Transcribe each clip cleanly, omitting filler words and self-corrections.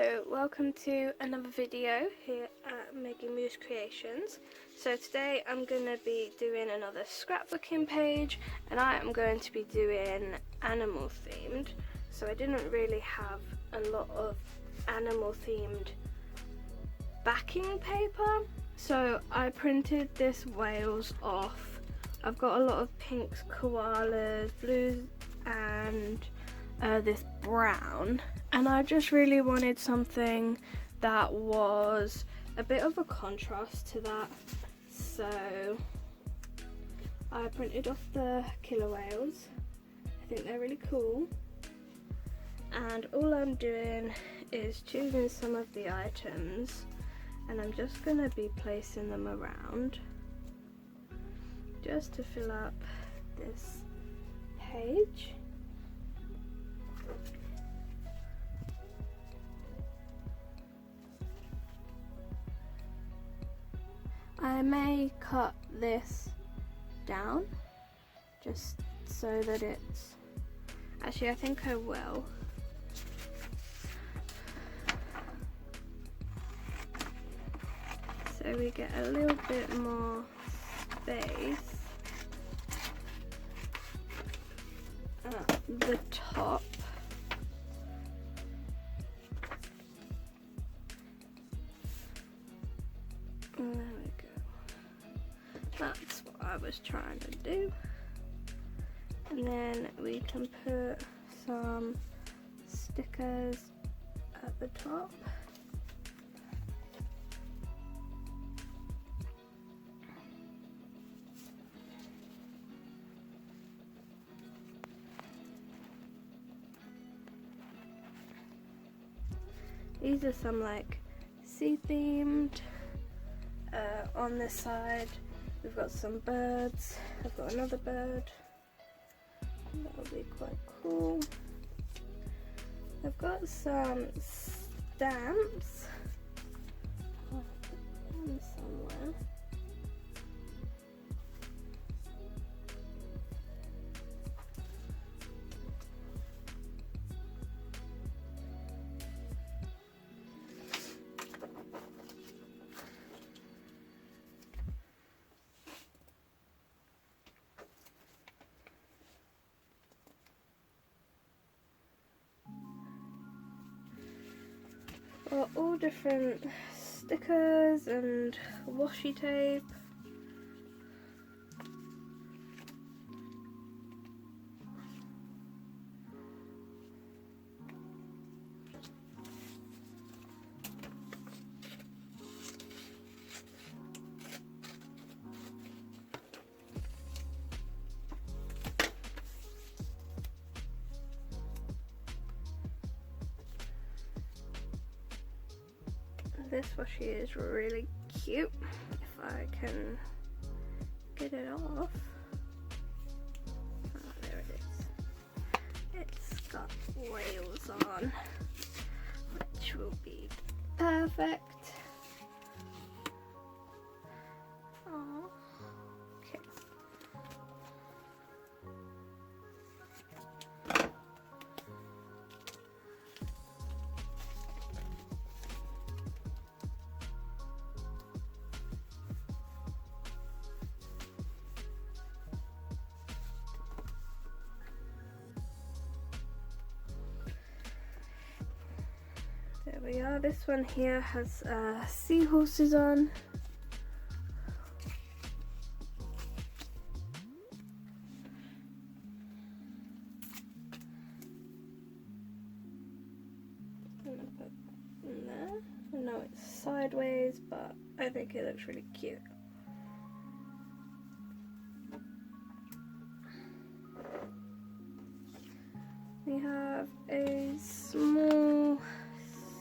Hello, welcome to another video here at Maggie Moose Creations. So today I'm going to be doing another scrapbooking page, and I am going to be doing animal themed. So I didn't really have a lot of animal themed backing paper, so I printed this whales off. I've got a lot of pinks, koalas, blues and this brown, and I just really wanted something that was a bit of a contrast to that, so I printed off the killer whales. I think they're really cool, and all I'm doing is choosing some of the items, and I'm just going to be placing them around just to fill up this page. I may cut this down just so that it's, actually I think I will. So we get a little bit more space at the top. There we go. That's what I was trying to do. And then we can put some stickers at the top. These are some like sea themed. On this side we've got some birds. I've got another bird. That'll be quite cool. I've got some stamps. I'll put them somewhere. Got all different stickers and washi tape. This washi is really cute, if I can get it off. Oh, there it is. It's got whales on, which will be perfect. Aww. Okay. There we are. This one here has seahorses on. I'm gonna put that in there. I know it's sideways, but I think it looks really cute. We have a small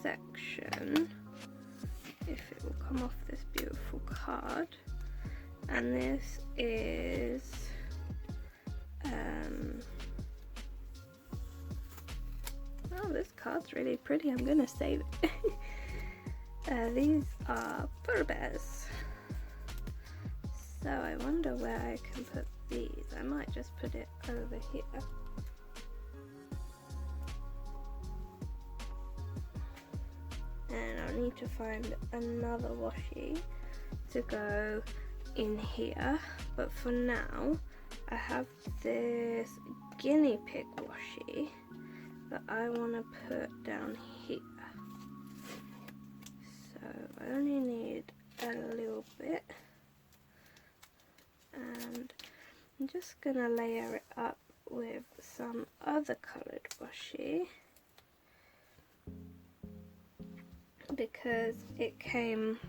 section, if it will come off this beautiful card, and this is oh, this card's really pretty. I'm gonna save it. These are polar bears, so I wonder where I can put these. I might just put it over here. and I need to find another washi to go in here, but for now I have this guinea pig washi that I want to put down here. So I only need a little bit, and I'm just gonna layer it up with some other coloured washi because it came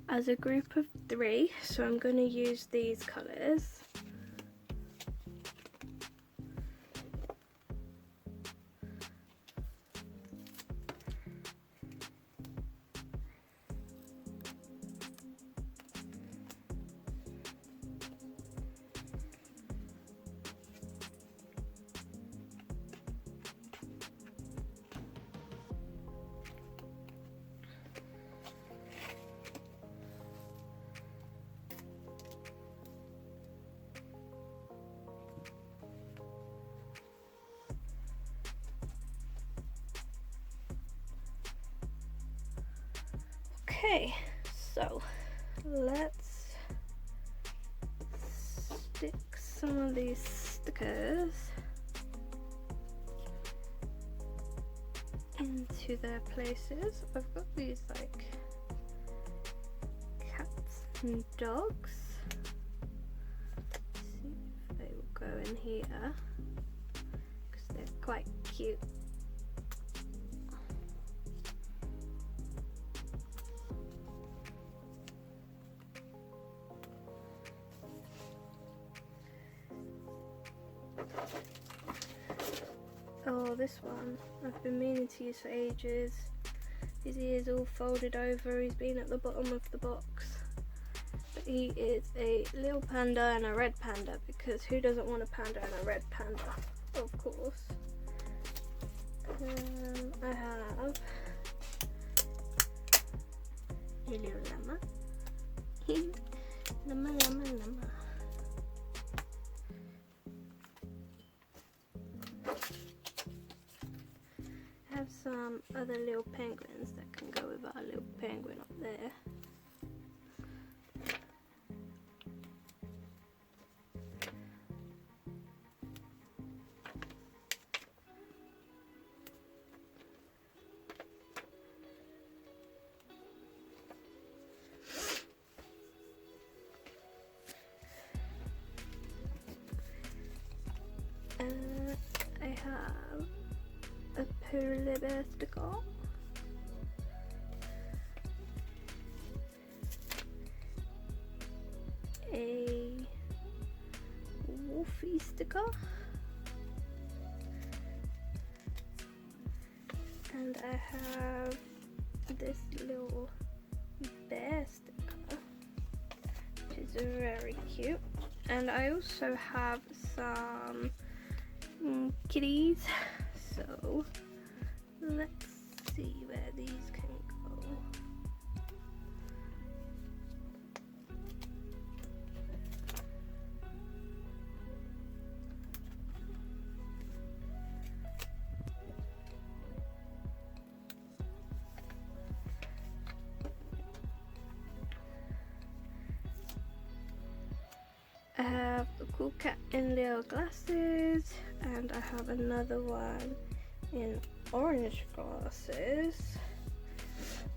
as a group of 3, so I'm going to use these colours. Okay, so let's stick some of these stickers into their places. I've got these like cats and dogs. Let's see if they will go in here because they're quite cute. Oh, this one I've been meaning to use for ages. His ears all folded over. He's been at the bottom of the box. But he is a little panda and a red panda, because who doesn't want a panda and a red panda? Of course. I have a little llama. Llama, llama, llama. Have some other little penguins that can go with our little penguin up there. I have a polar bear sticker, a wolfie sticker, and I have this little bear sticker, which is very cute. And I also have some kitties, so let's see where these can go. I have a cool cat in little glasses, and I have another one in orange glasses,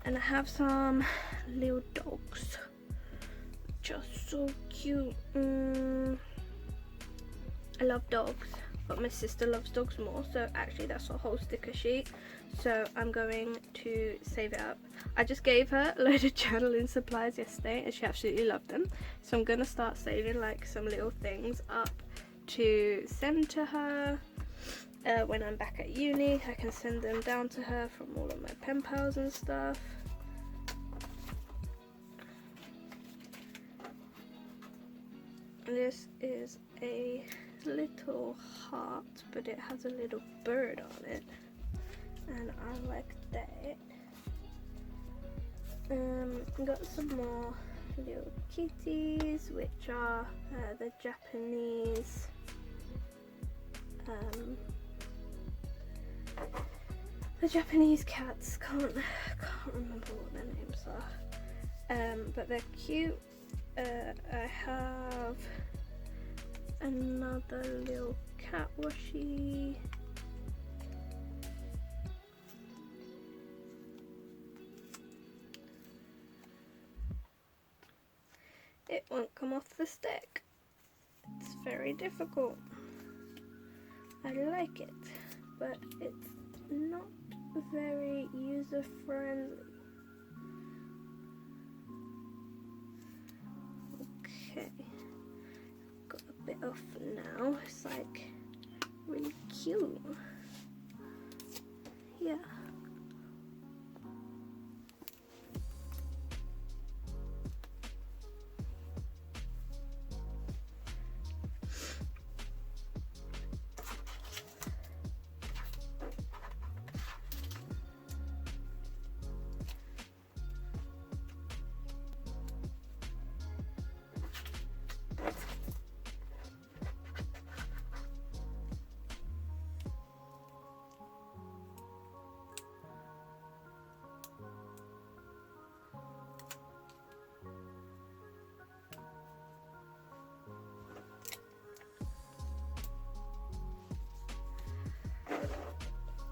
and I have some little dogs, just so cute. I love dogs, but my sister loves dogs more, so actually that's a whole sticker sheet, so I'm going to save it up. I just gave her a load of journaling supplies yesterday and she absolutely loved them, so I'm gonna start saving like some little things up to send to her when I'm back at uni. I can send them down to her from all of my pen pals and stuff. This is a little heart, but it has a little bird on it, and I like that. Got some more little kitties, which are the the Japanese cats. Can't remember what their names are, but they're cute. I have another little cat washi. It won't come off the stick. It's very difficult. I like it, but it's not very user friendly. Okay, got a bit off now. It's like really cute. Yeah.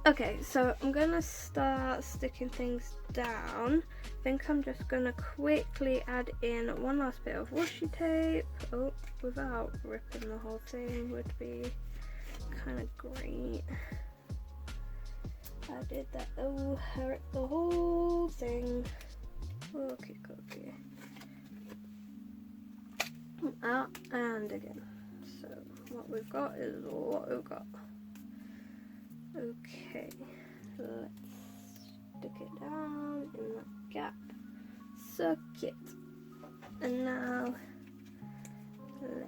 Okay, so I'm gonna start sticking things down. I think I'm just gonna quickly add in one last bit of washi tape. Oh, without ripping the whole thing would be kind of great. I did that. Oh, I ripped the whole thing. Okay. Out and again. So what we've got is what we've got. Okay, let's stick it down in that gap, circuit, and now let's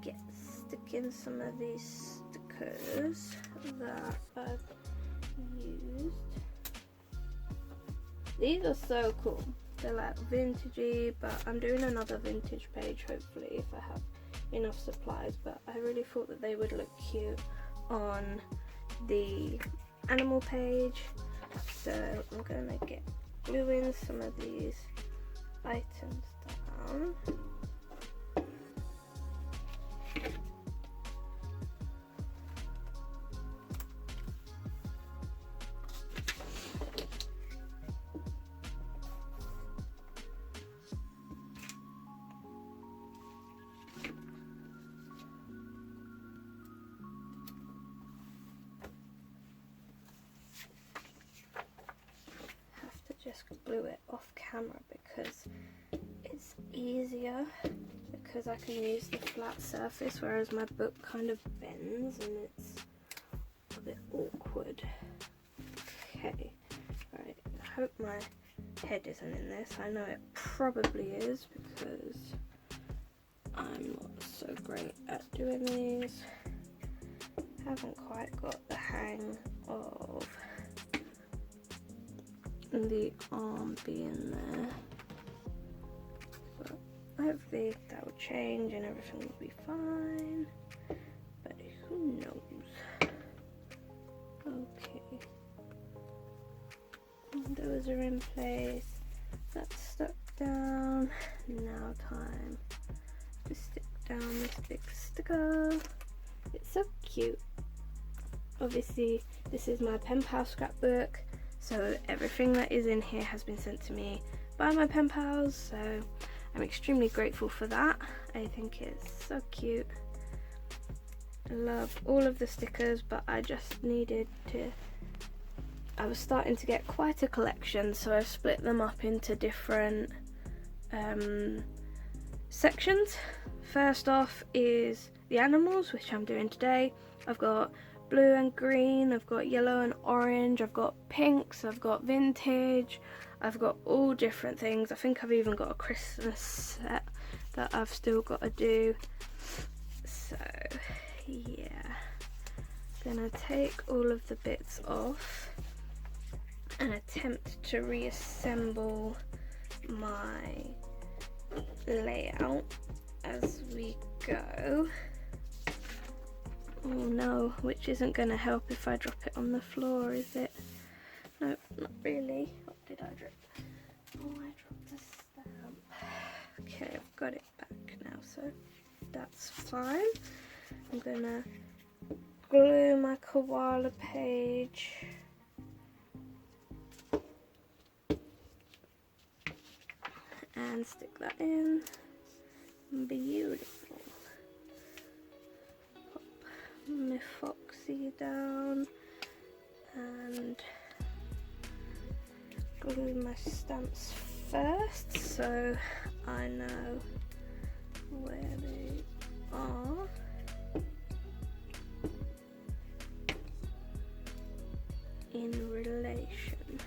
get sticking some of these stickers that I've used. These are so cool. They're like vintagey, but I'm doing another vintage page hopefully if I have enough supplies, but I really thought that they would look cute on the animal page, so I'm gonna get gluing some of these items down. Just glue it off camera because it's easier, because I can use the flat surface, whereas my book kind of bends and it's a bit awkward. Okay, right, I hope my head isn't in this. I know it probably is because I'm not so great at doing these. Haven't quite got the hang of the arm being there, but hopefully that will change and everything will be fine, but who knows. Okay, those are in place, that's stuck down. Now time to stick down this big sticker. It's so cute. Obviously this is my Penpal scrapbook, so everything that is in here has been sent to me by my pen pals, so I'm extremely grateful for that. I think it's so cute. I love all of the stickers, but I just needed to, I was starting to get quite a collection, so I've split them up into different sections. First off is the animals, which I'm doing today. I've got blue and green, I've got yellow and orange, I've got pinks, I've got vintage, I've got all different things. I think I've even got a Christmas set that I've still got to do. So yeah, gonna take all of the bits off and attempt to reassemble my layout as we go. Oh no, which isn't going to help if I drop it on the floor, is it? Lily. What did I drop? Oh, I dropped a stamp. Okay, I've got it back now, so that's fine. I'm gonna glue my koala page and stick that in. Beautiful. Pop my Foxy down and glue my stamps first so I know where they are. In relation.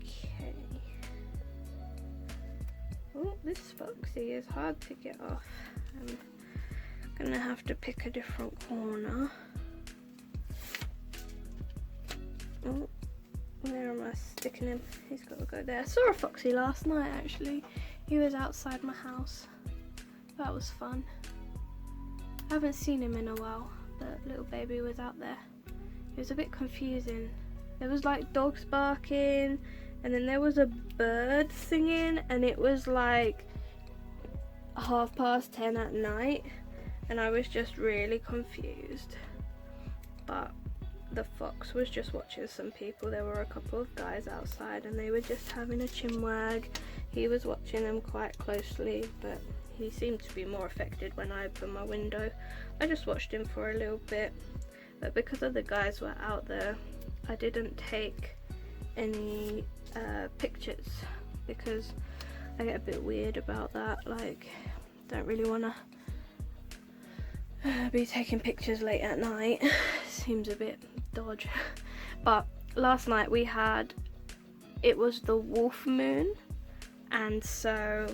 Okay. Oh, this Foxy is hard to get off. I'm gonna have to pick a different corner. Oh, where am I sticking him? He's got to go there. I saw a Foxy last night actually. He was outside my house. That was fun. I haven't seen him in a while, but little baby was out there. It was a bit confusing. There was like dogs barking, and then there was a bird singing, and it was like 10:30 at night, and I was just really confused. But the fox was just watching some people. There were a couple of guys outside and they were just having a chinwag. He was watching them quite closely, but he seemed to be more affected when I opened my window. I just watched him for a little bit. But because other guys were out there, I didn't take any pictures because I get a bit weird about that. Like, don't really want to be taking pictures late at night. Seems a bit dodge. But last night it was the wolf moon, and so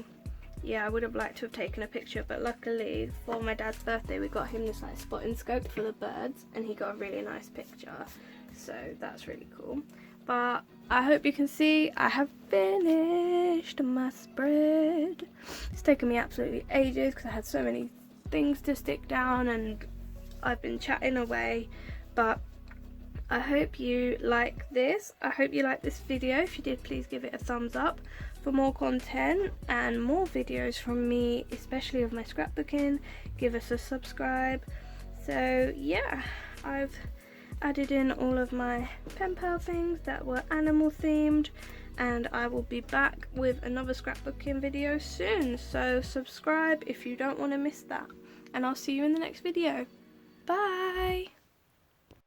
yeah, I would have liked to have taken a picture, but luckily for my dad's birthday we got him this like spotting scope for the birds, and he got a really nice picture, so that's really cool. But I hope you can see I have finished my spread. It's taken me absolutely ages because I had so many things to stick down and I've been chatting away, but I hope you like this. I hope you like this video. If you did, please give it a thumbs up. For more content and more videos from me, especially of my scrapbooking, give us a subscribe. So yeah, I've added in all of my pen pal things that were animal themed, and I will be back with another scrapbooking video soon. So subscribe if you don't want to miss that, and I'll see you in the next video. Bye!